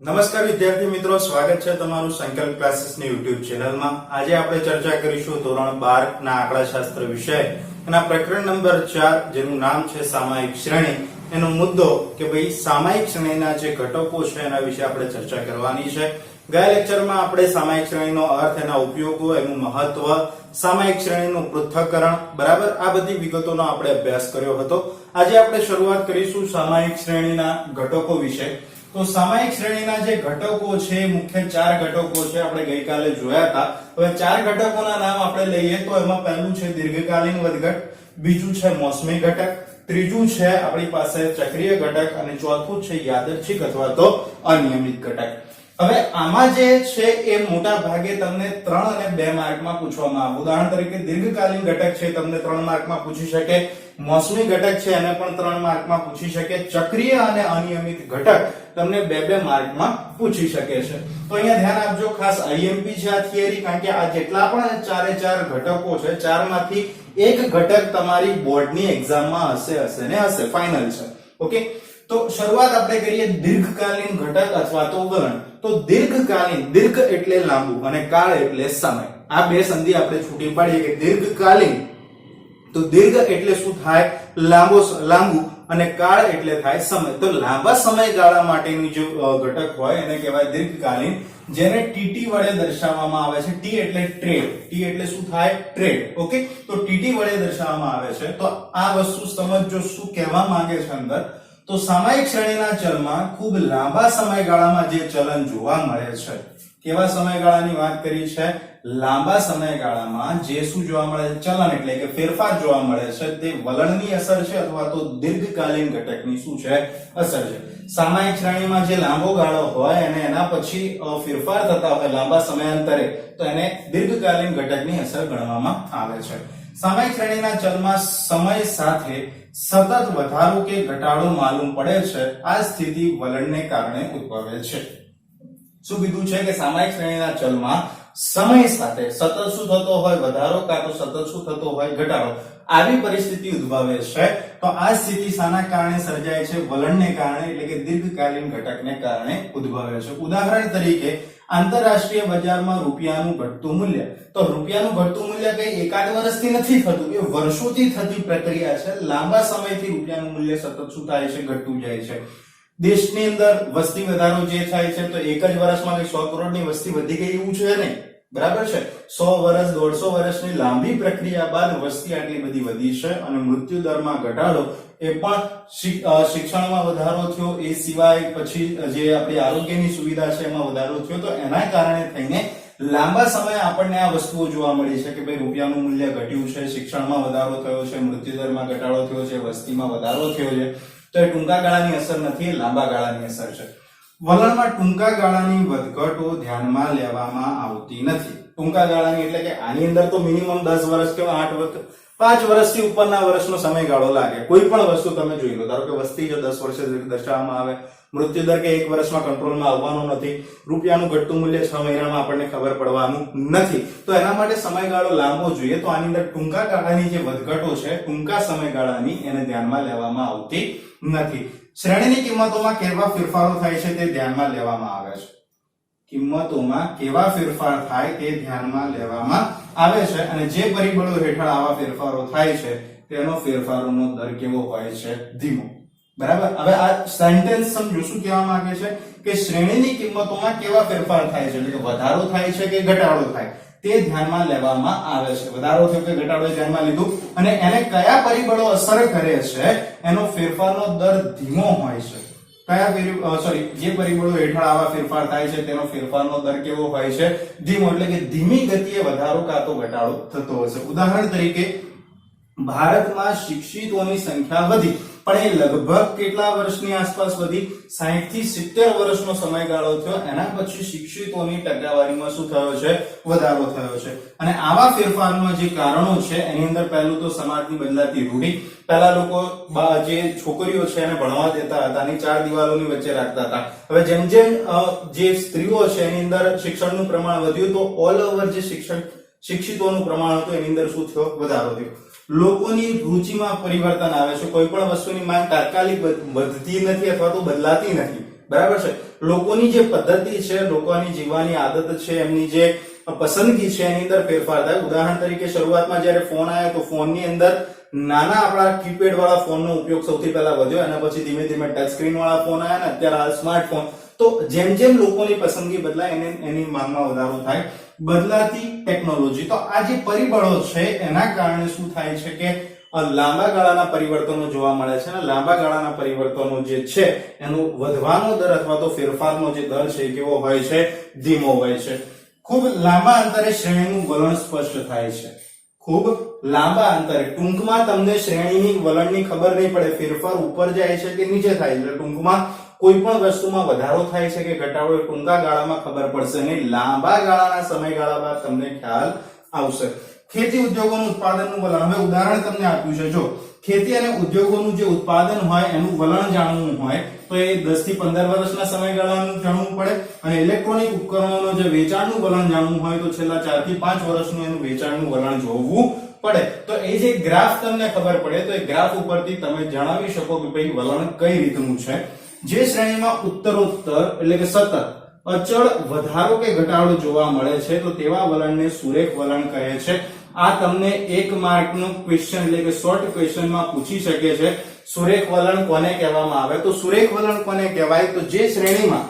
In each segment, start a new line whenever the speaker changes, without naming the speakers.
નમસ્કાર વિદ્યાર્થી મિત્રો, સ્વાગત છે તમારું સંકલ્પ ક્લાસીસની YouTube ચેનલમાં। આજે આપણે ચર્ચા કરીશું ધોરણ 12 ના આંકડાશાસ્ત્ર વિષય એના પ્રકરણ નંબર 4 જેનું નામ છે સામાયિક શ્રેણી। એનો મુદ્દો કે ભાઈ સામાયિક શ્રેણીના જે ઘટકો છે એના વિશે આપણે ચર્ચા કરવાની છે। ગયા લેક્ચરમાં આપણે સામાયિક શ્રેણીનો અર્થ, એના ઉપયોગો, એનું મહત્વ, સામાયિક શ્રેણીનું પૃથ્થકરણ, બરાબર, આ બધી વિગતોનો આપણે અભ્યાસ કર્યો હતો। આજે આપણે શરૂઆત કરીશું સામાયિક શ્રેણીના ઘટકો વિશે। તો સામાયિક શ્રેણીના જે ઘટકો છે, મુખ્ય 4 ઘટકો છે, આપણે ગઈકાલે જોયા હતા। હવે 4 ઘટકોના નામ આપણે લઈએ તો એમાં પહેલું છે દીર્ઘકાલીન વધઘટ, બીજું છે મોસમી ઘટક, ત્રીજું છે આપણી પાસે ચક્રીય ઘટક અને ચોથું છે યાદચ્છિક અથવા તો અનિયમિત ઘટક। હવે આમાં જે છે એ મોટા ભાગે તમને 3 અને 2 માર્કમાં પૂછવામાં આવે। ઉદાહરણ તરીકે દીર્ઘકાલીન ઘટક છે તમને 3 માર્કમાં પૂછી શકે, મોસમી ઘટક છે એને પણ 3 માર્કમાં પૂછી શકે, ચક્રીય અને અનિયમિત ઘટક તમને 2-2 માર્કમાં પૂછી શકે છે। તો અહીંયા ધ્યાન આપજો, ખાસ IMP છે આ થિયરી, કારણ કે આ જેટલા પણ 4 ઘટકો છે, 4 માંથી એક ઘટક તમારી બોર્ડની એક્ઝામમાં હશે ને હશે, ફાઇનલ છે। ઓકે, તો શરૂઆત આપણે કરીએ દીર્ઘકાલીન ઘટક અથવા તો ગલન। તો દીર્ઘકાલીન, દીર્ઘ એટલે લાંબુ અને કાળ એટલે સમય, આ બે સંધિ આપણે છૂટી પાડીએ કે દીર્ઘકાલીન, તો દીર્ઘ એટલે શું થાય? લાંબુ, અને કાળ એટલે થાય સમય। તો લાંબા સમયગાળા માટેની જે ઘટક હોય એને કહેવાય દીર્ઘકાલીન, જેને TT વડે દર્શાવવામાં આવે છે। T એટલે ટ્રેડ, T એટલે શું થાય? ટ્રેડ। ઓકે, તો TT વડે દર્શાવવામાં આવે છે। તો આ વસ્તુ સમજો શું કહેવા માંગે છે અંદર। તો સામાયિક શ્રેણીના ચલમાં ખૂબ લાંબા સમયગાળામાં જે ચલન જોવા મળે છે, કેવા સમયગાળાની વાત કરી છે? લાંબા સમયગાળામાં જે શું જોવા મળે છે? ચલન એટલે કે ફેરફાર જોવા મળે છે, તે વલણની અસર છે અથવા તો દીર્ઘકાલીન ઘટકની શું છે? અસર છે। સામાયિક શ્રેણીમાં જે લાંબો ગાળો હોય અને એના પછી ફેરફાર થતા હોય લાંબા સમયાંતરે, તો એને દીર્ઘકાલીન ઘટકની અસર ગણવામાં આવે છે। સામાયિક શ્રેણીના ચલમાં સમય સાથે સતત વધારો કે ઘટાડો માલુમ પડે છે, આ સ્થિતિ વલણને કારણે ઉદ્ભવે છે। શું કીધું છે કે સામાયિક શ્રેણીના ચલમાં સમય સાથે સતત શું થતો હોય? વધારો, કાં તો સતત શું થતો હોય? ઘટાડો, આવી પરિસ્થિતિ ઉદ્ભવે છે। તો આ સ્થિતિ શાના કારણે સર્જાય છે? વલણને કારણે, એટલે કે દીર્ઘકાલીન ઘટકને કારણે ઉદ્ભવે છે। ઉદાહરણ તરીકે આંતરરાષ્ટ્રીય બજારમાં રૂપિયાનું ઘટતું મૂલ્ય, તો રૂપિયાનું ઘટતું મૂલ્ય કઈ એકાદ વર્ષથી નથી થતું, એ વર્ષોથી થતી પ્રક્રિયા છે। લાંબા સમયથી રૂપિયાનું મૂલ્ય સતત શું થાય છે? ઘટતું જાય છે। દેશની અંદર વસ્તી વધારો જે થાય છે, તો એક જ વર્ષમાં 100 કરોડની વસ્તી વધી ગઈ એવું છે નહીં, બરાબર છે? 100 વર્ષ 150 વર્ષની લાંબી પ્રક્રિયા બાદ વસ્તી આટલી બધી વધી છે। અને મૃત્યુ દરમાં ઘટાડો, એ પણ શિક્ષણમાં વધારો થયો, એ સિવાય પછી જે આપણી આરોગ્યની સુવિધા છે એમાં વધારો થયો, તો એના કારણે થઈને લાંબા સમયે આપણને આ વસ્તુઓ જોવા મળી છે કે ભાઈ રૂપિયાનું મૂલ્ય ઘટ્યું છે, શિક્ષણમાં વધારો થયો છે, મૃત્યુ દરમાં ઘટાડો થયો છે, વસ્તીમાં વધારો થયો છે। તો એ ટૂંકા ગાળાની અસર નથી, લાંબા ગાળાની અસર છે। વલણમાં ટૂંકા ગાળાની વધઘટો ધ્યાનમાં લેવામાં આવતી નથી। ટૂંકા ગાળાની એટલે કે આની અંદર તો મિનિમમ 10 વર્ષ કે 8 વર્ષ, 5 વર્ષથી ઉપરના વર્ષનો સમયગાળો લાગે। કોઈ પણ વસ્તુ તમે જોઈ લો, ધારો કે વસ્તી જો 10 વર્ષે દર્શાવવામાં આવે, મૃત્યુ દર કે 1 વર્ષમાં કંટ્રોલમાં આવવાનો નથી, રૂપિયાનું ઘટતું મૂલ્ય 6 મહિનામાં આપણને ખબર પડવાનું નથી, તો એના માટે સમયગાળો લાંબો જોઈએ। તો આની અંદર ટૂંકા ગાળાની જે વધઘટો છે, ટૂંકા સમયગાળાની, એને ધ્યાનમાં લેવામાં આવતી નથી। શ્રેણીની કિંમતોમાં કેવા ફેરફારો થાય છે તે ધ્યાનમાં લેવામાં આવે છે। કિંમતોમાં કેવા ફેરફાર થાય તે ધ્યાનમાં લેવામાં આવે છે, અને જે પરિબળો હેઠળ આવા ફેરફારો થાય છે તેનો ફેરફારોનો દર કેવો હોય છે? ધીમો, બરાબર। હવે આ સેન્ટેન્સ સમજો, શું કહેવા માંગે છે કે શ્રેણીની કિંમતોમાં કેવા ફેરફાર થાય છે, એટલે કે વધારો થાય છે કે ઘટાડો થાય, તે ધ્યાનમાં લેવામાં આવે છે। વધારો થયો કે ઘટાડો ધ્યાનમાં લીધું, અને એને કયા પરિબળો અસર કરે છે, એનો ફેરફારનો દર ધીમો હોય છે। જે પરિબળો હેઠળ આવા ફેરફાર થાય છે તેનો ફેરફારનો દર કેવો હોય છે? ધીમો, એટલે કે ધીમી ગતિએ વધારો કાં તો ઘટાડો થતો હશે। ઉદાહરણ તરીકે ભારતમાં શિક્ષિતોની સંખ્યા વધી, પણ એ લગભગ કેટલા વર્ષની આસપાસ વધી? 60 થી 70 વર્ષનો સમયગાળો થયો, એના પછી શિક્ષિતોની ટકાવારીમાં શું થયો છે? વધારો થયો છે। અને આવા ફેરફારના જે કારણો છે એની અંદર પહેલું તો સમાજની બદલાતી રૂઢિ। પહેલા લોકો જે છોકરીઓ છે એને ભણવા દેતા હતા, અને 4 દિવાલોની વચ્ચે રાખતા હતા। હવે જેમ જેમ જે સ્ત્રીઓ છે એની અંદર શિક્ષણનું પ્રમાણ વધ્યું, તો ઓલ ઓવર જે શિક્ષિતોનું પ્રમાણ હતું એની અંદર શું થયો? વધારો થયો। લોકોની રુચિમાં પરિવર્તન આવે છે, કોઈ પણ વસ્તુની માંગ તાત્કાલિક વધતી નથી અથવા તો બદલાતી નથી, બરાબર છે. લોકોની જે પદ્ધતિ છે, લોકોની જીવવાની આદત છે, એમની જે પસંદગી છે એની અંદર ફેરફાર થાય. ઉદાહરણ તરીકે શરૂઆતમાં જ્યારે ફોન આવ્યો તો ફોનની અંદર નાના આપણા કીપેડ વાળા ફોનનો ઉપયોગ સૌથી પહેલા વધ્યો, અને પછી ધીમે ધીમે ટચ સ્ક્રીન વાળા ફોન આવ્યા ને અત્યારે હાલ સ્માર્ટફોન. તો જેમ જેમ લોકોની પસંદગી બદલાય એની માંગમાં વધારો થાય. બદલાતી ટેકનોલોજી, તો આ જે પરિબળો છે એના કારણે શું થાય છે કે લાંબા ગાળાના પરિવર્તનો જોવા મળે છે, અને લાંબા ગાળાના પરિવર્તનો જે છે એનો વધવાનો દર અથવા તો ફેરફારનો જે દર છે કેવો હોય છે? ધીમો હોય છે. ખૂબ લાંબા અંતરે શ્રેણીનું વલણ સ્પષ્ટ થાય છે. ખૂબ લાંબા અંતરે, ટૂંકમાં તમને શ્રેણીની વલણની ખબર નહીં પડે, ફેરફાર ઉપર જાય છે કે નીચે થાય છે. ટૂંકમાં કોઈ પણ વસ્તુમાં વધારો થાય છે કે ઘટાડો એ ટૂંકા ગાળામાં ખબર પડશે નહીં, લાંબા ગાળાના સમયગાળા બાદ તમને ખ્યાલ આવશે. ખેતી ઉદ્યોગોનું ઉત્પાદનનું વલણ, હવે ઉદાહરણ તમને આપ્યું છે. જો ખેતી અને ઉદ્યોગોનું જે ઉત્પાદન હોય એનું વલણ જાણવું હોય તો એ 10 થી 15 વર્ષના સમયગાળાનું જાણવું પડે, અને ઇલેક્ટ્રોનિક ઉપકરણોનો જે વેચાણનું વલણ જાણવું હોય તો છેલ્લા 4 થી 5 વર્ષનું એનું વેચાણનું વલણ જોવું પડે. તો એ જે ગ્રાફ તમને ખબર પડે તો એ ગ્રાફ ઉપરથી તમે જણાવી શકો કે ભાઈ વલણ કઈ રીતનું છે. જે શ્રેણીમાં ઉત્તરોત્તર એટલે કે સતત અચળ વધારો કે ઘટાડો જોવા મળે છે તો તેવા વલણને સુરેખ વલણ કહે છે. આ તમને 1 માર્કનો ક્વેશ્ચન એટલે કે શોર્ટ ક્વેશ્ચનમાં પૂછી શકે છે. સુરેખ વલણ કોને કહેવામાં આવે? તો સુરેખ વલણ કોને કહેવાય? તો જે શ્રેણીમાં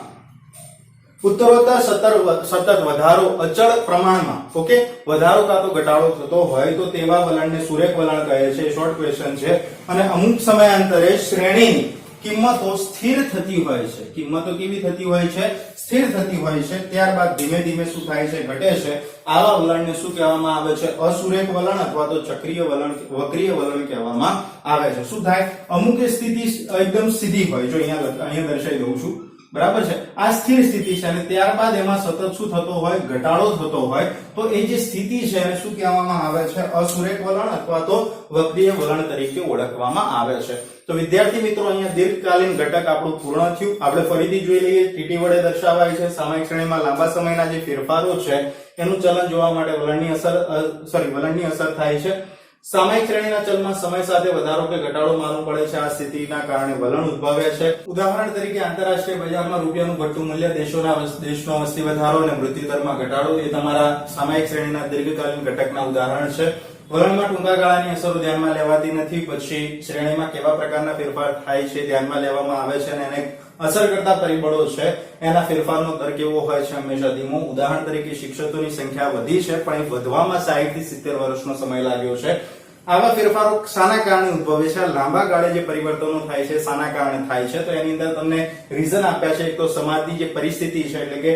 ઉત્તરોત્તર સતત વધારો અચળ પ્રમાણમાં, ઓકે, વધારો કાં તો ઘટાડો થતો હોય તો તેવા વલણને સુરેખ વલણ કહે છે. શોર્ટ ક્વેશ્ચન છે. અને અમુક સમયાંતરે શ્રેણીની કિંમતો સ્થિર થતી હોય છે. કિંમતો કેવી થતી હોય છે? સ્થિર થતી હોય છે. ત્યારબાદ ધીમે ધીમે શું થાય છે? ઘટે છે. આવા વલણને શું કહેવામાં આવે છે? અસુરેખ વલણ અથવા તો ચક્રીય વલણ, વક્રીય વલણ કહેવામાં આવે છે. શું થાય? અમુક સ્થિતિ એકદમ સીધી હોય. જો અહીંયા દર્શાવી દઉં છું, બરાબર છે. આ સ્થિર સ્થિતિ છે અને ત્યારબાદ એમાં સતત શું થતો હોય? ઘટાડો થતો હોય. તો એ જે સ્થિતિ છે એને શું કહેવામાં આવે છે? અસુરેખ વલણ અથવા તો વક્રીય વલણ તરીકે ઓળખવામાં આવે છે. તો વિદ્યાર્થી મિત્રો, અહીંયા દીર્ઘકાલીન ઘટક આપણું પૂર્ણ થયું. આપણે ફરીથી જોઈ લઈએ. ટીટી વડે દર્શાવાય છે. સામયિક શ્રેણીમાં લાંબા સમયના જે ફેરફારો છે એનું ચલન જોવા માટે વલણની અસર થાય છે. સામયિક શ્રેણીના ચલમાં સમય સાથે વધારો કે ઘટાડો માલૂમ પડે છે. આ સ્થિતિના કારણે વલણ ઉદ્ભવે છે. ઉદાહરણ તરીકે આંતરરાષ્ટ્રીય બજારમાં રૂપિયાનું ઘટતું મૂલ્ય, દેશનો વસ્તી વધારો અને મૃત્યુ દરમાં ઘટાડો એ તમારા સામયિક શ્રેણીના દીર્ઘકાલીન ઘટકના ઉદાહરણ છે. વલણમાં ટૂંકા ગાળાની અસરો ધ્યાનમાં લેવાતી નથી. પછી શ્રેણીમાં કેવા પ્રકારના ફેરફાર થાય છે ધ્યાનમાં લેવામાં આવે છે, અને એને અસર કરતા પરિબળો છે એના ફેરફારનો દર કેવો હોય છે? હંમેશા ધીમો. ઉદાહરણ તરીકે શિક્ષકોની સંખ્યા વધી છે પણ એ વધવામાં 60 થી 70 વર્ષનો સમય લાગ્યો છે. આવા ફેરફારો શાના કારણે ઉદ્ભવે છે? લાંબા ગાળે જે પરિવર્તનો થાય છે શાના કારણે થાય છે? તો એની અંદર તમને રીઝન આપ્યા છે. એક તો સમાજની જે પરિસ્થિતિ છે, એટલે કે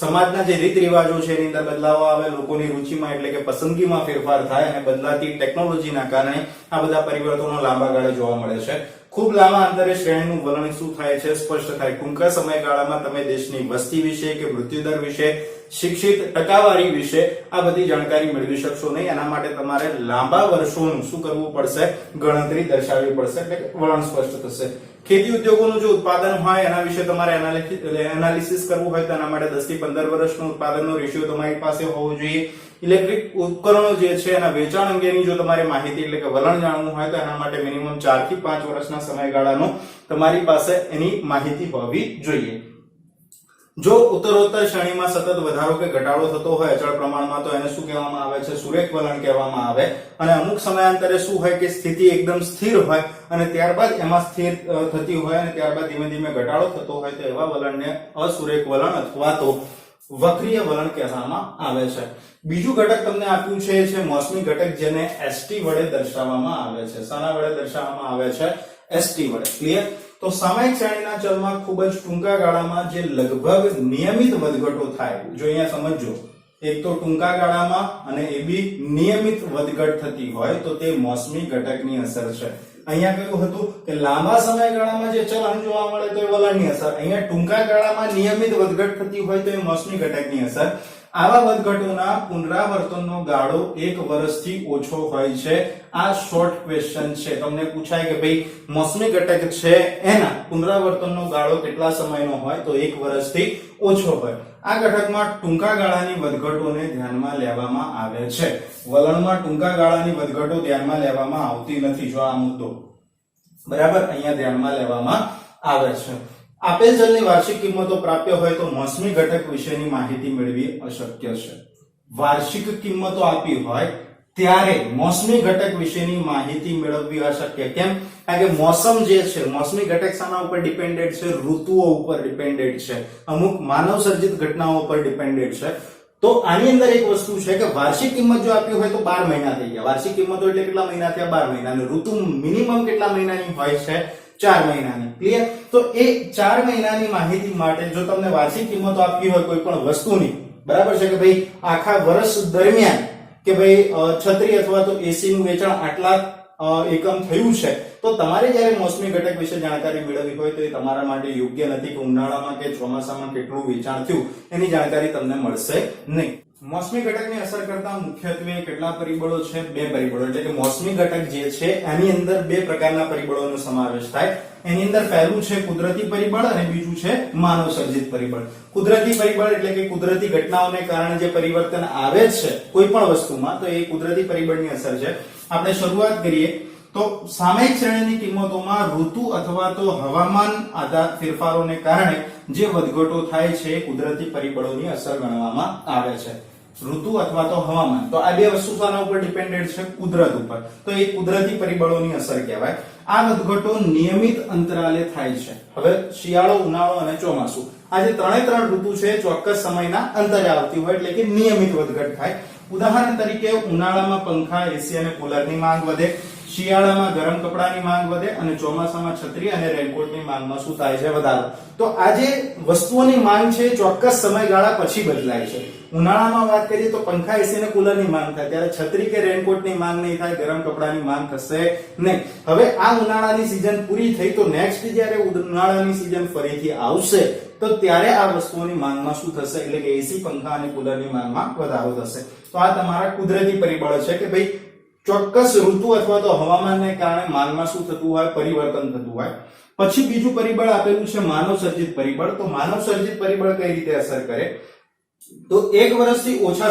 સમાજના જે રીત રિવાજો છે એની અંદર બદલાવો આવે, લોકોની રુચિમાં એટલે કે પસંદગીમાં ફેરફાર થાય, અને બદલાતી ટેકનોલોજીના કારણે આ બધા પરિવર્તનો લાંબા ગાળે જોવા મળે છે. ખૂબ લાંબા અંતરે શ્રેણીનું વલણ શું થાય છે? સ્પષ્ટ થાય. ટૂંકા સમયગાળામાં તમે દેશની વસ્તી વિશે કે મૃત્યુદર વિશે, શિક્ષિત ટકાવારી વિશે આ બધી જાણકારી મેળવી શકશો નહીં. એના માટે તમારે લાંબા વર્ષોનું શું કરવું પડશે? ગણતરી દર્શાવવી પડશે, એટલે વલણ સ્પષ્ટ થશે. ખેતી ઉદ્યોગોનું જો ઉત્પાદન હોય એના વિશે તમારે એનાલિસિસ કરવું હોય તો એના માટે 10 થી 15 વર્ષનો ઉત્પાદનનો રેશિયો તમારી પાસે હોવો જોઈએ. ઇલેક્ટ્રિક ઉપકરણો જે છે એના વેચાણ અંગેની જો તમારે માહિતી એટલે કે વલણ જાણવું હોય તો એના માટે મિનિમમ 4 થી 5 વર્ષના સમયગાળાનો તમારી પાસે એની માહિતી હોવી જોઈએ. જો ઉત્તરોત્તર શ્રેણીમાં સતત વધારો કે ઘટાડો થતો હોય અચળ પ્રમાણમાં તો એને શું કહેવામાં આવે છે? સુરેખ વલણ કહેવામાં આવે. અને અમુક સમયાંતરે શું હોય કે સ્થિતિ એકદમ સ્થિર હોય અને ત્યારબાદ એમાં સ્થિર થતી હોય અને ત્યારબાદ ધીમે ધીમે ઘટાડો થતો હોય તો એવા વલણને અસુરેખ વલણ અથવા તો વક્રીય વલણ કહેવામાં આવે છે. બીજું ઘટક તમને આપ્યું છે મોસમી ઘટક, જેને એસટી વડે દર્શાવવામાં આવે છે. શાના વડે દર્શાવવામાં આવે છે? એસટી વડે. ક્લિયર? તો સામયિક શ્રેણીના ચલમાં ખૂબ જ ટૂંકા ગાળામાં જે લગભગ નિયમિત વધઘટો થાય, જો અહીંયા સમજો, એક તો ટૂંકા ગાળામાં અને એ બી નિયમિત વધઘટ થતી હોય તો તે મોસમી ઘટકની અસર છે. અહીંયા કહ્યું હતું કે લાંબા સમયગાળામાં જે ચલણ જોવા મળે તો એ વલણની અસર. અહીંયા ટૂંકા ગાળામાં નિયમિત વધઘટ થતી હોય તો એ મોસમી ઘટકની અસર. આવા વધઘટોના પુનરાવર્તનનો ગાળો 1 વર્ષથી ઓછો હોય છે. આ શોર્ટ ક્વેશ્ચન છે. તમને પૂછાય કે ભાઈ મોસમી ઘટક છે એના પુનરાવર્તનનો ગાળો કેટલા સમયનો હોય? તો 1 વર્ષથી ઓછો હોય. આ ઘટકમાં ટૂંકા ગાળાની વધઘટોને ધ્યાનમાં લેવામાં આવે છે. વલણમાં ટૂંકા ગાળાની વધઘટો ધ્યાનમાં લેવામાં આવતી નથી. જો આ મુદ્દો બરાબર અહીંયા ધ્યાનમાં લેવામાં આવે છે. આપેલ ચલની વાર્ષિક કિંમતો પ્રાપ્ય હોય તો મોસમી ઘટક વિશેની માહિતી મેળવી અશક્ય છે. વાર્ષિક કિંમતો આપી હોય ત્યારે મોસમી ઘટક વિશેની માહિતી મેળવવી અશક્ય. કેમ? કારણ કે મોસમ જે છે, મોસમી ઘટક શાના ઉપર ડિપેન્ડેન્ટ છે? ઋતુઓ ઉપર ડિપેન્ડેન્ટ છે, અમુક માનવ સર્જિત ઘટનાઓ ઉપર ડિપેન્ડેન્ટ છે. તો આની અંદર એક વસ્તુ છે કે વાર્ષિક કિંમત જો આપી હોય તો 12 મહિના થઈ ગયા. વાર્ષિક કિંમતો એટલે કેટલા મહિના થયા? 12 મહિના. અને ઋતુ મિનિમમ કેટલા મહિનાની હોય છે? 4 મહિનાની. ક્લિયર? તો એ 4 મહિનાની માહિતી માટે જો તમને વાર્ષિક કિંમતો આપી હોય કોઈ પણ વસ્તુની, બરાબર છે, કે ભાઈ આખા વર્ષ દરમિયાન કે ભાઈ છત્રી અથવા તો એસી નું વેચાણ આટલા એકમ થયું છે, તો તમારે જ્યારે મોસમી ઘટક વિશે જાણકારી મેળવવી હોય તો એ તમારા માટે યોગ્ય નથી કે ઉનાળામાં કે ચોમાસામાં કેટલું વેચાણ થયું એની જાણકારી તમને મળશે નહીં. મોસમી ઘટકને અસર કરતા મુખ્યત્વે કેટલા પરિબળો છે? 2 પરિબળો. એટલે કે મોસમી ઘટક જે છે એની અંદર 2 પ્રકારના પરિબળોનો સમાવેશ થાય. એની અંદર પહેલું છે કુદરતી પરિબળ અને બીજું છે માનવ સર્જિત પરિબળ. કુદરતી પરિબળ એટલે કે કુદરતી ઘટનાઓને કારણે જે પરિવર્તન આવે છે કોઈ પણ વસ્તુમાં, તો એ કુદરતી પરિબળની અસર છે. આપણે શરૂઆત કરીએ તો સામયિક શ્રેણીની કિંમતોમાં ઋતુ અથવા તો હવામાન આધાર ફેરફારોને કારણે જે વધઘટો થાય છે એ કુદરતી પરિબળોની અસર ગણવામાં આવે છે. ઋતુ અથવા તો હવામાન, તો આ 2 વસ્તુ શાના ઉપર ડિપેન્ડેન્ટ છે? કુદરત ઉપર. તો એ કુદરતી પરિબળોની અસર કહેવાય. આ વધઘટો નિયમિત અંતરાલે થાય છે. હવે શિયાળો, ઉનાળો અને ચોમાસું, આ જે ત્રણે ઋતુ છે ચોક્કસ સમયના અંતરે આવતી હોય એટલે કે નિયમિત વધઘટ થાય. ઉદાહરણ તરીકે ઉનાળામાં પંખા, એસી અને કુલરની માંગ વધે, શિયાળામાં ગરમ કપડાની માંગ વધે અને ચોમાસામાં છત્રી અને રેનકોટની માંગમાં શું થાય છે? વધારો. તો આ જે વસ્તુઓની માંગ છે ચોક્કસ સમયગાળા પછી બદલાય છે. ઉનાળામાં વાત કરીએ તો પંખા, એસી અને કુલરની માંગ થાય, ત્યારે છત્રી કે રેનકોટની માંગ નહીં થાય, ગરમ કપડાની માંગ થશે નહીં. હવે આ ઉનાળાની સીઝન પૂરી થઈ તો નેક્સ્ટ જ્યારે ઉનાળાની સીઝન ફરીથી આવશે તો ત્યારે આ વસ્તુઓની માંગમાં શું થશે? એટલે કે એસી, પંખા અને કુલરની માંગમાં વધારો થશે. તો આ તમારા કુદરતી પરિબળો છે કે ભાઈ ચોક્કસ ઋતુ અથવા તો હવામાનને કારણે માંગમાં શું થતું હોય? પરિવર્તન થતું હોય. પછી બીજું પરિબળ આપેલું છે માનવ સર્જિત પરિબળ. તો માનવ સર્જિત પરિબળ કઈ રીતે અસર કરે? તો 1 વર્ષથી ઓછા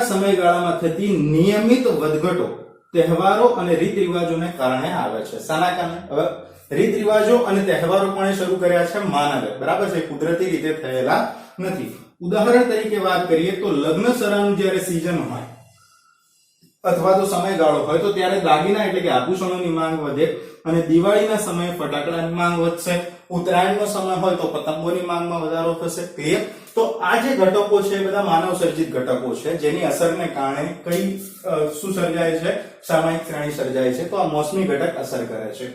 સમયગાળામાં થતી નિયમિત વધઘટો તહેવારો અને રીત રિવાજોને કારણે આવે છે. શાના કારણે? હવે રીત રિવાજો અને તહેવારો પણ શરૂ કર્યા છે માનવે, બરાબર છે, કુદરતી રીતે થયેલા નથી. ઉદાહરણ તરીકે વાત કરીએ તો લગ્ન સરાનું જ્યારે સીઝન હોય અથવા તો સમયગાળો હોય તો ત્યારે દાગીના એટલે કે આભૂષણોની માંગ વધે અને દિવાળીના સમયે ફટાકડાની માંગ વધશે. ઉત્તરાયણનો સમય હોય તો પતંગોની માંગમાં વધારો થશે. ક્લિયર? તો આ જે ઘટકો છે એ બધા માનવ સર્જિત ઘટકો છે જેની અસરને કારણે કઈ શું સર્જાય છે? સામયિક શ્રેણી સર્જાય છે. તો આ મોસમી ઘટક અસર કરે છે.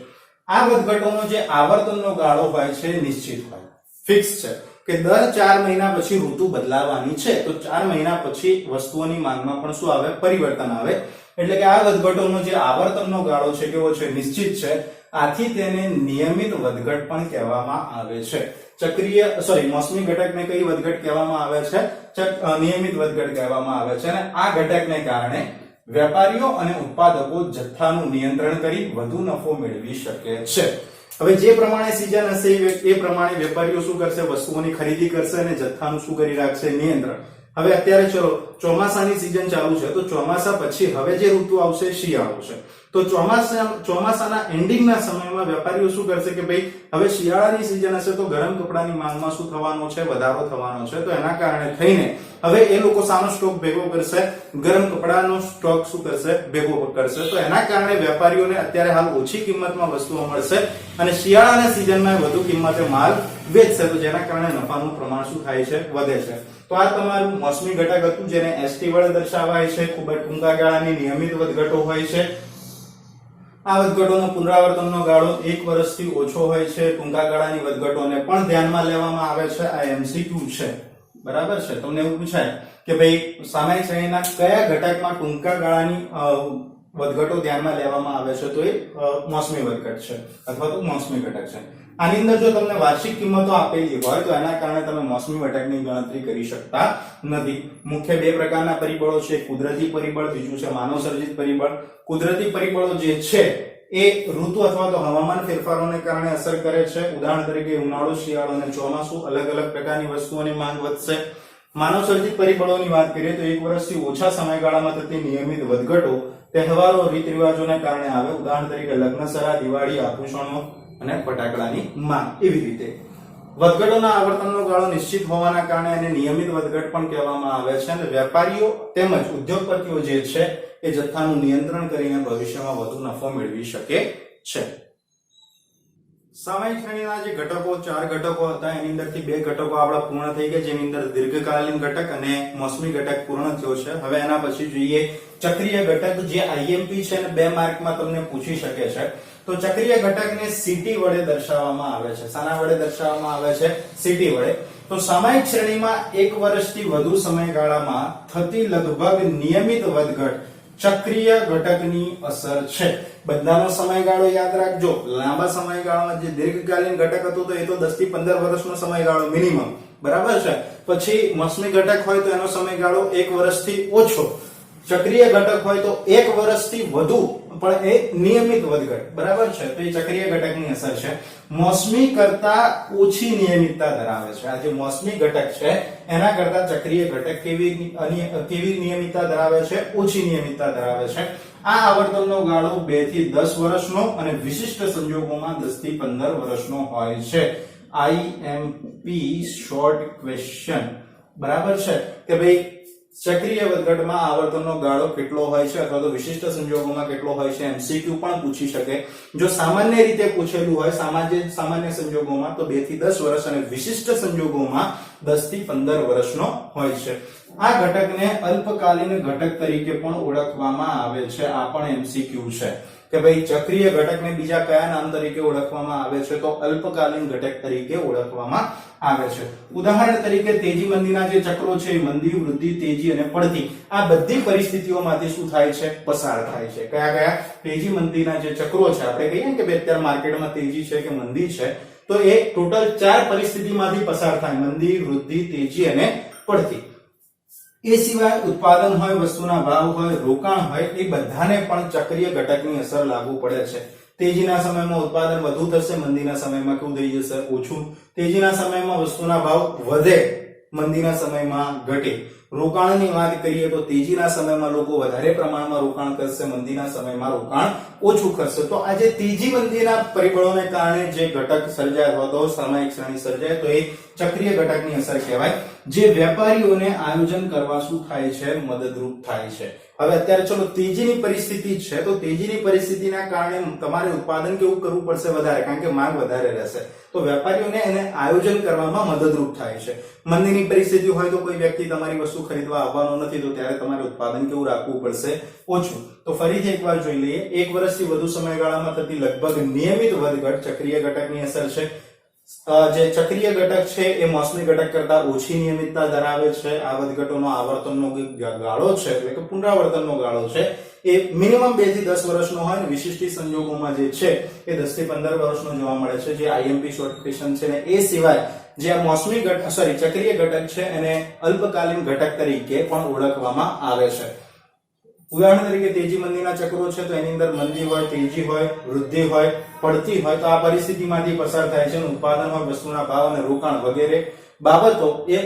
આ વધઘટોનો જે આવર્તનનો ગાળો હોય છે નિશ્ચિત હોય, ફિક્સ છે કે દર 4 મહિના પછી ઋતુ બદલાવાની છે, તો 4 મહિના પછી વસ્તુઓની માંગમાં પણ શું આવે? પરિવર્તન આવે. એટલે કે આ વધઘટોનો જે આવર્તનનો ગાળો છે કેવો છે? નિશ્ચિત છે. આથી તેને નિયમિત વધઘટ પણ કહેવામાં આવે છે. મોસમી ઘટકને કઈ વધઘટ કહેવામાં આવે છે? નિયમિત વધઘટ કહેવામાં આવે છે. અને આ ઘટકને કારણે વેપારીઓ અને ઉત્પાદકો જથ્થાનું નિયંત્રણ કરી વધુ નફો મેળવી શકે છે. હવે જે પ્રમાણે સીઝન હશે એ પ્રમાણે વેપારીઓ શું કરશે? વસ્તુઓની ખરીદી કરશે અને જથ્થાનું શું કરી રાખશે? નિયંત્રણ. હવે અત્યારે ચલો ચોમાસાની સીઝન ચાલુ છે, તો ચોમાસા પછી હવે જે ઋતુ આવશે શિયાળો છે. તો ચોમાસાના એન્ડિંગના સમયમાં વેપારીઓ શું કરશે કે ભાઈ હવે શિયાળાની સીઝન હશે તો ગરમ કપડાની માંગમાં શું થવાનો છે? વધારો થવાનો છે. તો એના કારણે થઈને હવે એ લોકો સાનો સ્ટોક ભેગો કરશે? ગરમ કપડાનો સ્ટોક શું કરશે? ભેગો કરશે. તો એના કારણે વેપારીઓને અત્યારે હાલ ઓછી કિંમતમાં વસ્તુઓ મળશે અને શિયાળાના સીઝનમાં વધુ કિંમતે માલ વેચશે, તો જેના કારણે નફાનું પ્રમાણ શું થાય છે? વધે છે. તો આ તમારું મોસમી ઘટક હતું જેને એસટી વડે દર્શાવાય છે. ખૂબ જ ટૂંકા ગાળાની નિયમિત વધઘટો હોય છે. આ વધઘટોનો પુનરાવર્તનનો ગાળો 1 વર્ષથી ઓછો હોય છે. ટૂંકા ગાળાની વધઘટોને પણ ધ્યાનમાં લેવામાં આવે છે. આ એમસીક્યુ છે, બરાબર છે. તમને એવું પૂછાય કે ભાઈ સામાયિક શ્રેણીના કયા ઘટકમાં ટૂંકા ગાળાની વધઘટો ધ્યાનમાં લેવામાં આવે છે? તો એ મોસમી વધઘટ છે અથવા તો મોસમી ઘટક છે. આની અંદર જો તમને વાર્ષિક કિંમતો આપેલી હોય તો એના કારણે તમે મોસમી ઘટકની ગણતરી કરી શકતા નથી. મુખ્ય 2 પ્રકારના પરિબળો છે, કુદરતી પરિબળ, બીજું છે માનવ સર્જિત પરિબળ. કુદરતી પરિબળો જે છે એ ઋતુ અથવા તો હવામાન ફેરફારોને કારણે અસર કરે છે. ઉદાહરણ તરીકે ઉનાળો, શિયાળો અને ચોમાસું અલગ અલગ પ્રકારની વસ્તુઓની માંગ વધશે. માનવ સર્જિત પરિબળોની વાત કરીએ તો 1 વર્ષથી ઓછા સમયગાળામાં થતી નિયમિત વધઘટો તહેવારો, રીત રિવાજોને કારણે આવે. ઉદાહરણ તરીકે લગ્નસરા, દિવાળી, આભૂષણો, અને ફટાકડાની માંગ. એવી રીતે વધઘટોના આવર્તનનો ગાળો નિશ્ચિત હોવાના કારણે એને નિયમિત વધઘટ પણ કહેવામાં આવે છે અને વેપારીઓ તેમજ ઉદ્યોગપતિઓ જે છે એ જથ્થાનું નિયંત્રણ કરીને ભવિષ્યમાં વધુ નફો મેળવી શકે છે. સામયિક શ્રેણીના જે ઘટકો 4 ઘટકો હતા એની અંદરથી 2 ઘટકો આપણા પૂર્ણ થઈ ગયા, જેની અંદર દીર્ઘકાલીન ઘટક અને મોસમી ઘટક પૂર્ણ થયો છે. હવે એના પછી જોઈએ ચક્રીય ઘટક, જે આઈએમપી છે અને 2 માર્કમાં તમને પૂછી શકે છે. તો ચક્રીય ઘટકને સીટી વડે દર્શાવવામાં આવે છે. શાના વડે દર્શાવવામાં આવે છે? સીટી વડે. તો સામયિક શ્રેણીમાં 1 વર્ષથી વધુ સમયગાળામાં થતી લગભગ નિયમિત વધઘટ ચક્રીય ઘટકની અસર છે. બધાનો સમયગાળો યાદ રાખજો. લાંબા સમયગાળામાં જે દીર્ઘકાલીન ઘટક હતો તો એ તો 10 થી 15 વર્ષનો સમયગાળો મિનિમમ, બરાબર છે. પછી મોસમી ઘટક હોય તો એનો સમયગાળો 1 વર્ષથી ઓછો, ચક્રીય ઘટક હોય તો 1 વર્ષથી વધુ પણ એ નિયમિત વધઘટ, બરાબર છે. તો એ ચક્રીય ઘટકની અસર છે. મોસમી કરતા ઓછી નિયમિતતા ધરાવે છે. આ જે મોસમી ઘટક છે એના કરતા ચક્રીય ઘટક કેવી નિયમિતતા ધરાવે છે? ઓછી નિયમિતતા ધરાવે છે. આ આવર્તનનો ગાળો 2 થી 10 વર્ષનો અને વિશિષ્ટ સંજોગોમાં 10 થી 15 વર્ષનો હોય છે. આઈએમપી શોર્ટ ક્વેશ્ચન, બરાબર છે કે ભાઈ ચક્રીય વધઘટમાં આવર્તનનો ગાળો કેટલો હોય છે અથવા તો વિશિષ્ટ સંજોગોમાં કેટલો હોય છે? એમસીક્યુ પણ પૂછી શકે. જો સામાન્ય રીતે પૂછેલું હોય સામાન્ય સંજોગોમાં તો 2 થી 10 વર્ષ અને વિશિષ્ટ સંજોગોમાં 10 થી 15 વર્ષનો હોય છે. આ ઘટકને અલ્પકાલીન ઘટક તરીકે પણ ઓળખવામાં આવે છે. આ પણ એમસીક્યુ છે કે ભાઈ ચક્રીય ઘટકને બીજા કયા નામ તરીકે ઓળખવામાં આવે છે? તો અલ્પકાલીન ઘટક તરીકે ઓળખવામાં આવે છે. ઉદાહરણ તરીકે તેજી મંદીના જે ચક્રો છે, મંદી, વૃદ્ધિ, તેજી અને પડતી, આ બધી પરિસ્થિતિઓમાંથી શું થાય છે? પસાર થાય છે. કયા તેજી મંદીના જે ચક્રો છે, આપણે કહીએ ને કે ભાઈ અત્યારે માર્કેટમાં તેજી છે કે મંદી છે, તો એ ટોટલ 4 પરિસ્થિતિમાંથી પસાર થાય: મંદી, વૃદ્ધિ, તેજી અને પડતી. એ સિવાય ઉત્પાદન હોય, વસ્તુના ભાવ હોય, રોકાણ હોય, એ બધાને પણ ચક્રીય ઘટકની અસર લાગુ પડે છે. તેજીના સમયમાં ઉત્પાદન વધુ થશે, મંદીના સમયમાં કેવું થઈ જશે? ઓછું. તેજીના સમયમાં વસ્તુના ભાવ વધે, મંદીના સમયમાં ઘટે. રોકાણની વાત કરીએ તો તેજીના સમયમાં લોકો વધારે પ્રમાણમાં રોકાણ કરશે, મંદીના સમયમાં રોકાણ ઓછું કરશે. તો આ જે તેજી મંદીના પરિબળોને કારણે જે ઘટક સર્જાય અથવા તો સામયિક શ્રેણી સર્જાય તો એ ચક્રીય ઘટકની અસર કહેવાય, જે વેપારીઓને આયોજન કરવા શું થાય છે? મદદરૂપ થાય છે. હવે અત્યારે ચલો તેજીની પરિસ્થિતિ છે, તો તેજીની પરિસ્થિતિના કારણે તમારે ઉત્પાદન કેવું કરવું પડશે? વધારે, કારણ કે માંગ વધારે રહેશે. તો વેપારીઓને એને આયોજન કરવામાં મદદરૂપ થાય છે. મંદીની પરિસ્થિતિ હોય તો કોઈ વ્યક્તિ તમારી વસ્તુ ખરીદવા આવવાનો નથી, તો ત્યારે તમારે ઉત્પાદન કેવું રાખવું પડશે? ઓછું. તો ફરીથી એકવાર જોઈ લઈએ. 1 વર્ષથી વધુ સમયગાળામાં થતી લગભગ નિયમિત વધઘટ ચક્રીય ઘટકની અસર છે. જે ચક્રીય ઘટક છે એ મોસમી ઘટક કરતા ઓછી નિયમિતતા ધરાવે છે. આ વધઘટોનો આવર્તનનો ગાળો છે, એટલે કે પુનરાવર્તનનો ગાળો છે, એ મિનિમમ 2 થી 10 વર્ષનો હોય ને વિશિષ્ટ સંજોગોમાં જે છે એ 10 થી 15 વર્ષનો જોવા મળે છે, જે આઈએમપી શોર્ટ ક્વેશ્ચન છે. ને એ સિવાય જે આ મોસમી ચક્રીય ઘટક છે એને અલ્પકાલીન ઘટક તરીકે પણ ઓળખવામાં આવે છે. ઉદાહરણ તરીકે તેજી મંદીના ચક્રો છે, તો એની અંદર મંદી હોય, તેજી હોય, વૃદ્ધિ હોય, પડતી હોય, તો આ પરિસ્થિતિમાંથી પસાર થાય છે. ઉત્પાદન હોય, વસ્તુના ભાવ અને રોકાણ વગેરે બાબતો એ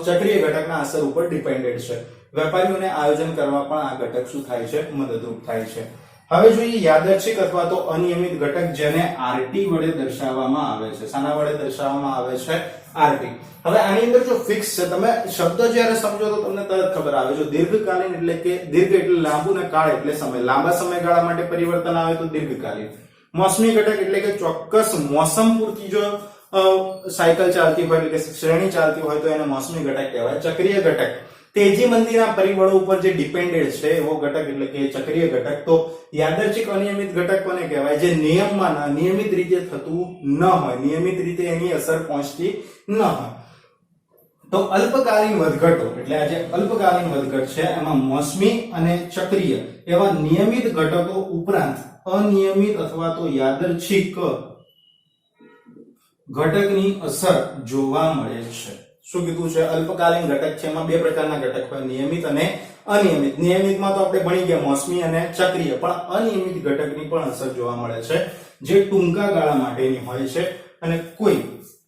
ચક્રીય ઘટકના અસર ઉપર ડિપેન્ડેન્ટ છે. વેપારીઓને આયોજન કરવા પણ આ ઘટક શું થાય છે? મદદરૂપ થાય છે. હવે જોઈએ યાદચ્છિક અથવા તો અનિયમિત ઘટક, જેને આરટી વડે દર્શાવવામાં આવે છે. શાના વડે દર્શાવવામાં આવે છે? આરટી. હવે આની અંદર જો ફિક્સ છે, તમે શબ્દ જ્યારે સમજો તો તમને તરત ખબર આવે. જો દીર્ઘકાલીન એટલે કે દીર્ઘ એટલે લાંબુ ને કાળ એટલે સમય, લાંબા સમયગાળા માટે પરિવર્તન આવે તો દીર્ઘકાલીન. મોસમી ઘટક એટલે કે ચોક્કસ મોસમ પૂરતી જો સાયકલ ચાલતી હોય એટલે કે શ્રેણી ચાલતી હોય તો એને મોસમી ઘટક કહેવાય. ચક્રીય ઘટક તેજી મંદીના પરિબળો ઉપર જે ડિપેન્ડેડ છે એવો ઘટક એટલે કે ચક્રીય ઘટક. તો યાદચ્છિક અનિયમિત ઘટક કોને કહેવાય? જે નિયમમાં નિયમિત રીતે થતું ન હોય, નિયમિત રીતે એની અસર પહોંચતી ન હોય. તો અલ્પકાલીન વધઘટો એટલે આ જે અલ્પકાલીન વધઘટ છે એમાં મોસમી અને ચક્રીય એવા નિયમિત ઘટકો ઉપરાંત અનિયમિત અથવા તો યાદચ્છિક ઘટકની અસર જોવા મળે છે. શું કીધું છે? અલ્પકાલીન ઘટક છે, એમાં 2 પ્રકારના ઘટક હોય, નિયમિત અને અનિયમિત. નિયમિતમાં તો આપણે ભણી ગયા મોસમી અને ચક્રીય, પણ અનિયમિત ઘટકની પણ અસર જોવા મળે છે, જે ટૂંકા ગાળા માટેની હોય છે અને કોઈ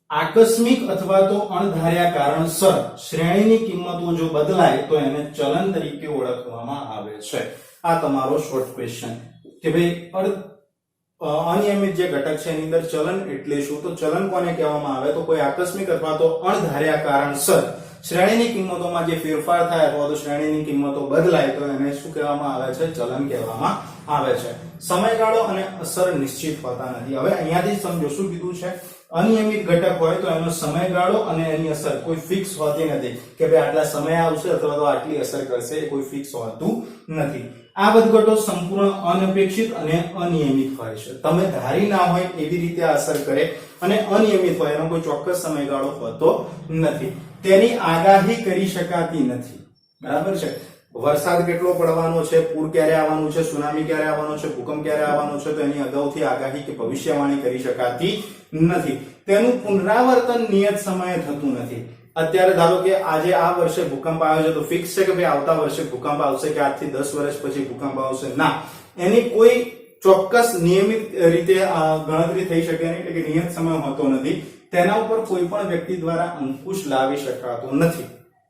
આકસ્મિક અથવા તો અણધાર્યા કારણસર શ્રેણીની કિંમતો જો બદલાય તો એને ચલન તરીકે ઓળખવામાં આવે છે. આ તમારો શોર્ટ ક્વેશ્ચન કે ભાઈ અનિયમિત જે ઘટક છે એની અંદર ચલન એટલે શું? તો ચલન કોને કહેવામાં આવે? તો કોઈ આકસ્મિક અથવા તો અણધાર્યા કારણસર શ્રેણીની કિંમતોમાં જે ફેરફાર થાય અથવા તો શ્રેણીની કિંમતો બદલાય તો એને શું કહેવામાં આવે છે? ચલન કહેવામાં આવે છે. સમયગાળો અને અસર નિશ્ચિત હોતા નથી. હવે અહીંયાથી સમજો શું કીધું છે? અનિયમિત ઘટક હોય તો એનો સમયગાળો અને એની અસર કોઈ ફિક્સ હોતી નથી કે ભાઈ આટલા સમય આવશે અથવા તો આટલી અસર કરશે, એ કોઈ ફિક્સ હોતું નથી. આ વધઘટો સંપૂર્ણ અનપેક્ષિત અને અનિયમિત હોય છે. તમે ધારી ના હોય એવી રીતે આ અસર કરે અને અનિયમિત હોય, એનો કોઈ ચોક્કસ સમયગાળો હોતો નથી. તેની આગાહી કરી શકાતી નથી. બરાબર છે? વરસાદ કેટલો પડવાનો છે, પૂર ક્યારે આવવાનું છે, સુનામી ક્યારે આવવાનો છે, ભૂકંપ ક્યારે આવવાનો છે, તો એની અગાઉથી આગાહી કે ભવિષ્યવાણી કરી શકાતી નથી. તેનું પુનરાવર્તન નિયત સમયે થતું નથી. અત્યારે ધારો કે આજે આ વર્ષે ભૂકંપ આવ્યો છે તો ફિક્સ છે કે ભાઈ આવતા વર્ષે ભૂકંપ આવશે કે આજથી 10 વર્ષ પછી ભૂકંપ આવશે? ના, એની કોઈ ચોક્કસ નિયમિત રીતે ગણતરી થઈ શકે નહીં, એટલે કે નિયત સમય હોતો નથી. તેના ઉપર કોઈ પણ વ્યક્તિ દ્વારા અંકુશ લાવી શકાતો નથી.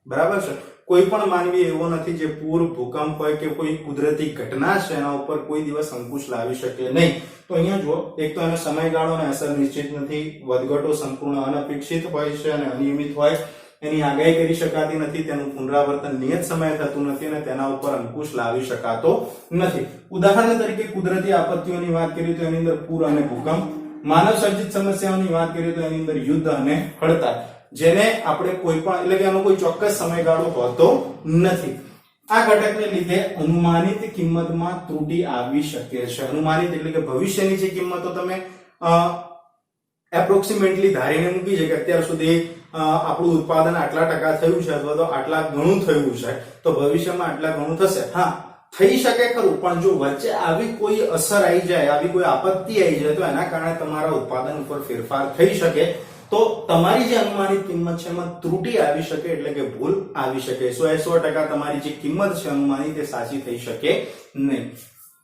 બરાબર છે? કોઈ પણ માનવી એવો નથી જે પૂર, ભૂકંપ હોય કે કોઈ કુદરતી ઘટના છે એના ઉપર કોઈ દિવસ અંકુશ લાવી શકે નહીં. તો અહીંયા જો એક તો એનો સમયગાળો અને અસર નિશ્ચિત નથી, વધઘટો સંપૂર્ણ અનપેક્ષિત હોય છે અને અનિયમિત હોય, એની આગાહી કરી શકાતી નથી, તેનું પુનરાવર્તન નિયત સમયે થતું નથી અને તેના ઉપર અંકુશ લાવી શકાતો નથી. ઉદાહરણ તરીકે કુદરતી આપત્તિઓની વાત કરીએ તો એની અંદર પૂર અને ભૂકંપ, માનવ સર્જિત સમસ્યાઓની વાત કરીએ તો એની અંદર યુદ્ધ અને હડતાલ, જેને આપણે કોઈ પણ એટલે કે એનો કોઈ ચોક્કસ સમયગાળો હોતો નથી. આ ઘટકને લીધે અનુમાનિત કિંમતમાં ત્રુટિ આવી શકે છે. અનુમાનિત એટલે કે ભવિષ્યની જે કિંમતો તમે એપ્રોક્સિમેટલી ધારીને મૂકી છે કે અત્યાર સુધી આપણું ઉત્પાદન આટલા ટકા થયું છે અથવા તો આટલા ઘણું થયું છે તો ભવિષ્યમાં આટલા ઘણું થશે. હા, થઈ શકે ખરું, પણ જો વચ્ચે આવી કોઈ અસર આવી જાય, આવી કોઈ આપત્તિ આવી જાય તો એના કારણે તમારા ઉત્પાદન ઉપર ફેરફાર થઈ શકે, તો તમારી જે અનુમાનિત કિંમત છે એમાં ત્રુટિ આવી શકે, એટલે કે ભૂલ આવી શકે. 100% તમારી જે કિંમત છે અનુમાનિત એ સાચી થઈ શકે નહીં.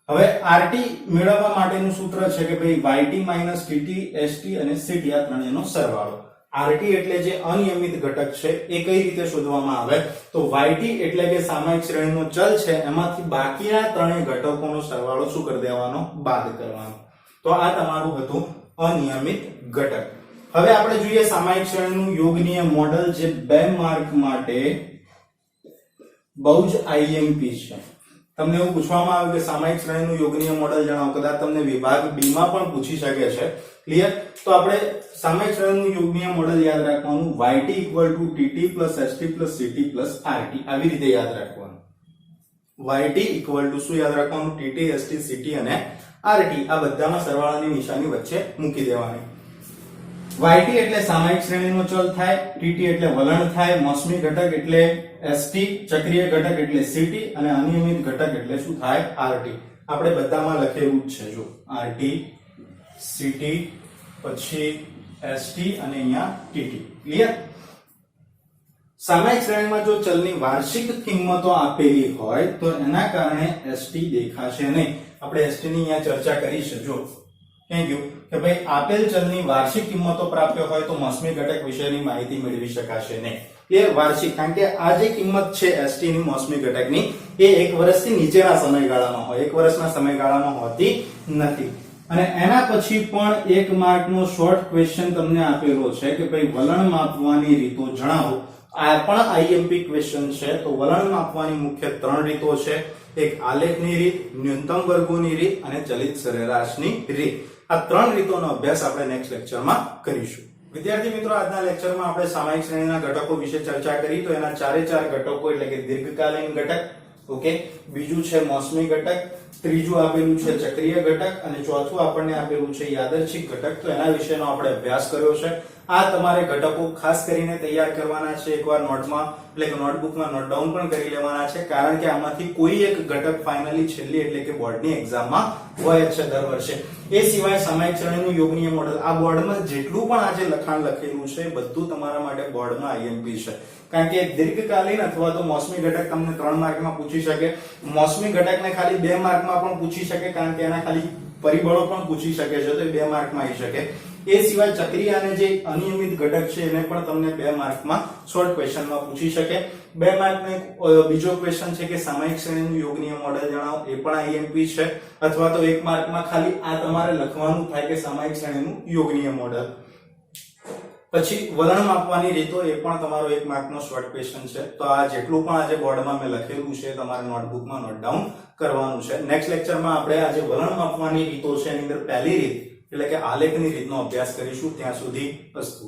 હવે RT મેળવવા માટેનું સૂત્ર છે કે ભાઈ YT - TT, ST અને CT આ ત્રણેયનો સરવાળો. RT એટલે જે અનિયમિત ઘટક છે એ કઈ રીતે શોધવામાં આવે? તો YT એટલે કે સામયિક શ્રેણીનો ચલ છે, એમાંથી બાકીના ત્રણેય ઘટકોનો સરવાળો શું કરી દેવાનો? બાદ કરવાનો. તો આ તમારું હતું અનિયમિત ઘટક. હવે આપણે જોઈએ સામયિક શ્રેણીનું યોગનીય મોડેલ, જે 2 માર્ક માટે બહુ જ IMP છે. તમને એવું પૂછવામાં આવે કે સામયિક શ્રેણીનું યોગનીય મોડેલ જણાવો. કદાચ તમને વિભાગ B માં પણ પૂછી શકે છે. ક્લિયર? તો આપણે સામયિક શ્રેણીનું યોગનીય મોડેલ યાદ રાખવાનું, YT = TT + ST + CT + RT. આવી રીતે યાદ રાખવાનું. YT = શું યાદ રાખવાનું? TT, ST, CT અને RT. આ બધામાં સરવાળાની નિશાની વચ્ચે મૂકી દેવાની. YT એટલે સામયિક શ્રેણીનો ચલ થાય, TT એટલે વલણ થાય, મોસમી ઘટક એટલે ST, ચક્રીય ઘટક એટલે CT અને અનિયમિત ઘટક એટલે શું થાય? RT. આપણે બધામાં લખેલું જ છે. જો RT, CT, પછી ST અને અહીંયા TT. ક્લિયર? સામયિક શ્રેણીમાં જો ચલની વાર્ષિક કિંમતો આપેલી હોય તો એના કારણે ST દેખાશે નહીં. આપણે ST ની અહીંયા ચર્ચા કરી છે. જો થેન્ક યુ કે ભાઈ આપેલ ચલની વાર્ષિક કિંમતો પ્રાપ્ત હોય તો મોસમી ઘટક વિશેની માહિતી મેળવી શકાશે નહીં. એ વાર્ષિક, કારણ કે આ જે કિંમત છે ST ની મોસમી ઘટકની એ 1 વર્ષથી નીચેના સમયગાળામાં હોય, 1 વર્ષના સમયગાળામાં હોતી નથી. અને એના પછી પણ 1 માર્કનો શોર્ટ ક્વેશ્ચન તમને આપેલો છે કે ભાઈ વલણ માપવાની રીતો જણાવો. આ પણ IMP ક્વેશ્ચન છે. તો વલણ માપવાની મુખ્ય 3 રીતો છે. એક આલેખની રીત, ન્યૂનતમ વર્ગોની રીત અને ચલિત સરેરાશની રીત. આ 3 રીતોનો અભ્યાસ આપણે નેક્સ્ટ લેક્ચરમાં કરીશું. વિદ્યાર્થી મિત્રો, આજના લેક્ચરમાં આપણે સામયિક શ્રેણીના ઘટકો વિશે ચર્ચા કરી. તો એના 4 ઘટકો એટલે કે દીર્ઘકાલીન ઘટક, ઓકે, બીજું છે મોસમી ઘટક, ત્રીજું આપેલું છે ચક્રીય ઘટક અને ચોથું આપણને આપેલું છે યાદચ્છિક ઘટક. તો એના વિશેનો આપણે અભ્યાસ કર્યો છે. આ તમારે ઘટકો ખાસ કરીને તૈયાર કરવાના છે. એકવાર નોટમાં એટલે કે નોટબુકમાં નોટ ડાઉન પણ કરી લેવાના છે, કારણ કે આમાંથી કોઈ એક ઘટક ફાઇનલી છેલ્લી એટલે કે બોર્ડની એક્ઝામમાં હોય છે દર વર્ષે. એ સિવાય સામયિક શ્રેણીનું યોગનીય મોડેલ, આ બોર્ડમાં જેટલું પણ આજે લખાણ લખેલું છે બધું તમારા માટે બોર્ડમાં IMP છે. કારણ કે દીર્ઘકાલીન અથવા તો મોસમી ઘટક તમને 3 માર્કમાં પૂછી શકે, મોસમી ઘટકને ખાલી 2 માર્કમાં પણ પૂછી શકે, કારણ કે એના ખાલી પરિબળો પણ પૂછી શકે છે, તો એ 2 માર્કમાં આવી શકે. એ સિવાય ચક્રીય અને જે અનિયમિત ઘટક છે એને પણ તમને 2 માર્કમાં શોર્ટ ક્વેશ્ચનમાં પૂછી શકે. 2 માર્કનો એક બીજો ક્વેશ્ચન છે કે સામાયિક શ્રેણીનું યોગનીય મોડેલ જણાવો, એ પણ IMP છે. અથવા તો 1 માર્કમાં ખાલી આ તમારે લખવાનું થાય કે સામાયિક શ્રેણીનું યોગનીય મોડેલ. પછી વલણ માપવાની રીતો, એ પણ તમારો 1 માર્કનો શોર્ટ ક્વેશ્ચન છે. તો આ જેટલું પણ આજે બોર્ડમાં મેં લખેલું છે તમારે નોટબુકમાં નોટ ડાઉન કરવાનું છે. નેક્સ્ટ લેક્ચરમાં આપણે આજે વલણ માપવાની રીતો છે એની અંદર પહેલી રીત એટલે કે આલેખની રીતનો અભ્યાસ કરીશું. ત્યાં સુધી અસ્તુ.